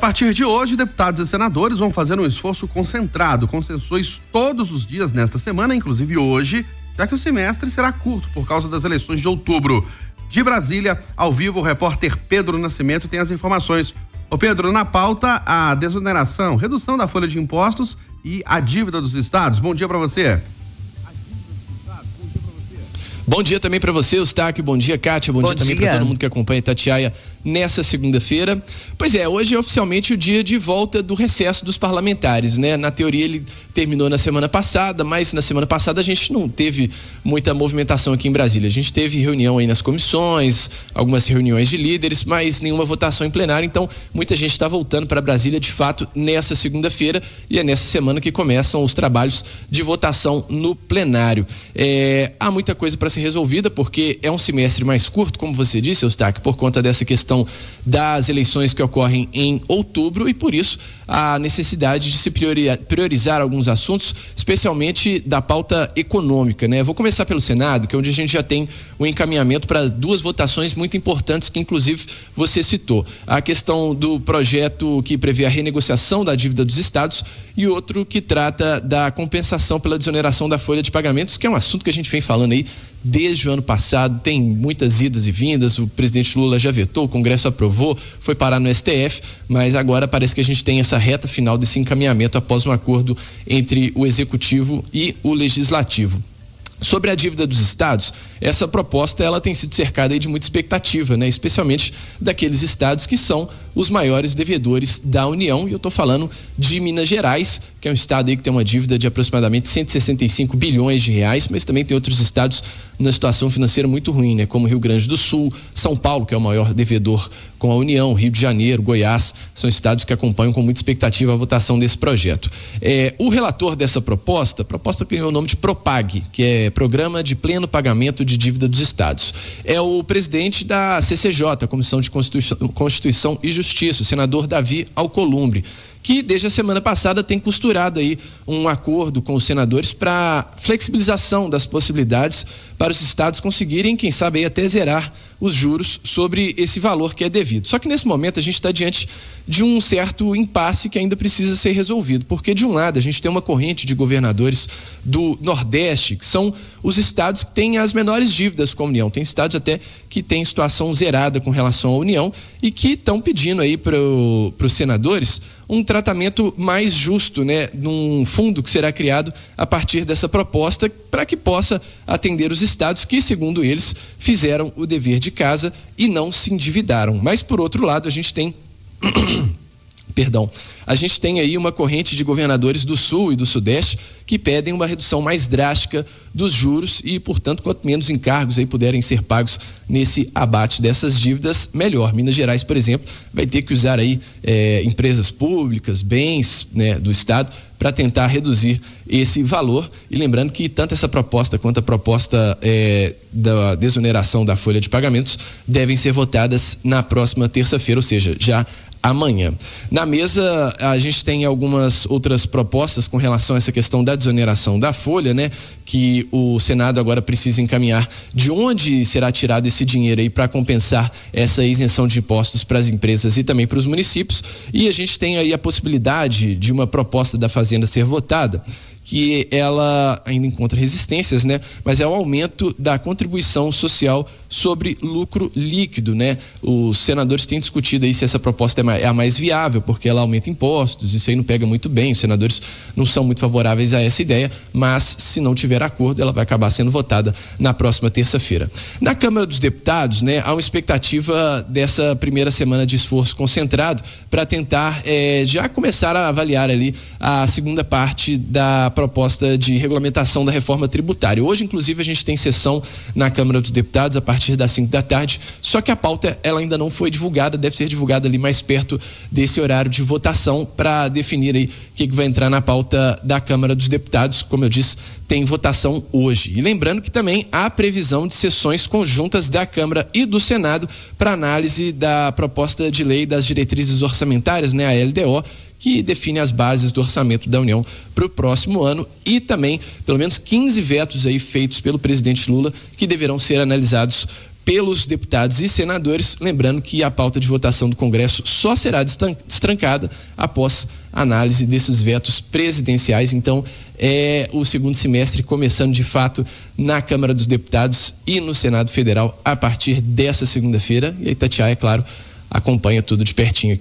partir de hoje, deputados e senadores vão fazer um esforço concentrado, com sessões todos os dias nesta semana, inclusive hoje, já que o semestre será curto por causa das eleições de outubro. De Brasília, ao vivo, o repórter Pedro Nascimento tem as informações. Ô Pedro, na pauta, a desoneração, redução da folha de impostos e a dívida dos estados. Bom dia para você. Bom dia também para você, Eustáquio. Bom dia, Kátia. Bom dia também para todo mundo que acompanha Itatiaia nessa segunda-feira. Pois é, hoje é oficialmente o dia de volta do recesso dos parlamentares, né? Na teoria ele terminou na semana passada, mas na semana passada a gente não teve muita movimentação aqui em Brasília. A gente teve reunião aí nas comissões, algumas reuniões de líderes, mas nenhuma votação em plenário. Então, muita gente está voltando para Brasília, de fato, nessa segunda-feira, e é nessa semana que começam os trabalhos de votação no plenário. Há muita coisa para ser resolvida, porque é um semestre mais curto, como você disse, Eustáquio, por conta dessa questão das eleições que ocorrem em outubro, e por isso a necessidade de se priorizar alguns assuntos, especialmente da pauta econômica, né? Vou começar pelo Senado, que é onde a gente já tem um encaminhamento para duas votações muito importantes que inclusive você citou. A questão do projeto que prevê a renegociação da dívida dos estados e outro que trata da compensação pela desoneração da folha de pagamentos, que é um assunto que a gente vem falando aí desde o ano passado, tem muitas idas e vindas, o presidente Lula já vetou, o Congresso aprovou, foi parar no STF, mas agora parece que a gente tem essa reta final desse encaminhamento após um acordo entre o Executivo e o Legislativo. Sobre a dívida dos estados, essa proposta ela tem sido cercada aí de muita expectativa, né? Especialmente daqueles estados que são os maiores devedores da União, e eu estou falando de Minas Gerais, que é um estado aí que tem uma dívida de aproximadamente 165 bilhões de reais, mas também tem outros estados numa situação financeira muito ruim, né? Como Rio Grande do Sul, São Paulo, que é o maior devedor com a União, Rio de Janeiro, Goiás, são estados que acompanham com muita expectativa a votação desse projeto. O relator dessa proposta ganhou o nome de PROPAG, que é Programa de Pleno Pagamento de Dívida dos Estados. É o presidente da CCJ, Comissão de Constituição e Justiça, o senador Davi Alcolumbre, que desde a semana passada tem costurado aí um acordo com os senadores para flexibilização das possibilidades para os estados conseguirem, quem sabe, aí até zerar os juros sobre esse valor que é devido. Só que nesse momento a gente está diante de um certo impasse que ainda precisa ser resolvido, porque de um lado a gente tem uma corrente de governadores do Nordeste, que são os estados que têm as menores dívidas com a União. Tem estados até que têm situação zerada com relação à União e que estão pedindo aí para os senadores um tratamento mais justo, né, num fundo que será criado a partir dessa proposta para que possa atender os estados que, segundo eles, fizeram o dever de casa e não se endividaram. Mas, por outro lado, a gente tem a gente tem aí uma corrente de governadores do Sul e do Sudeste que pedem uma redução mais drástica dos juros e, portanto, quanto menos encargos aí puderem ser pagos nesse abate dessas dívidas, melhor. Minas Gerais, por exemplo, vai ter que usar aí empresas públicas, bens, né, do Estado para tentar reduzir esse valor. E lembrando que tanto essa proposta quanto a proposta da desoneração da folha de pagamentos devem ser votadas na próxima terça-feira, ou seja, já amanhã. Na mesa, a gente tem algumas outras propostas com relação a essa questão da desoneração da folha, né? Que o Senado agora precisa encaminhar de onde será tirado esse dinheiro aí para compensar essa isenção de impostos para as empresas e também para os municípios. E a gente tem aí a possibilidade de uma proposta da Fazenda ser votada, que ela ainda encontra resistências, né? Mas é o aumento da contribuição social sobre lucro líquido, né? Os senadores têm discutido aí se essa proposta é a mais viável, porque ela aumenta impostos, isso aí não pega muito bem, os senadores não são muito favoráveis a essa ideia, mas se não tiver acordo, ela vai acabar sendo votada na próxima terça-feira. Na Câmara dos Deputados, né, há uma expectativa dessa primeira semana de esforço concentrado para tentar já começar a avaliar ali a segunda parte da proposta de regulamentação da reforma tributária. Hoje, inclusive, a gente tem sessão na Câmara dos Deputados a partir das 5 da tarde, só que a pauta ela ainda não foi divulgada, deve ser divulgada ali mais perto desse horário de votação para definir aí o que vai entrar na pauta da Câmara dos Deputados. Como eu disse, tem votação hoje. E lembrando que também há previsão de sessões conjuntas da Câmara e do Senado para análise da proposta de lei das diretrizes orçamentárias, né, a LDO, que define as bases do orçamento da União para o próximo ano, e também pelo menos 15 vetos aí feitos pelo presidente Lula que deverão ser analisados pelos deputados e senadores, lembrando que a pauta de votação do Congresso só será destrancada após análise desses vetos presidenciais. Então, o segundo semestre começando de fato na Câmara dos Deputados e no Senado Federal a partir dessa segunda-feira. E a Itatiaia, claro, acompanha tudo de pertinho.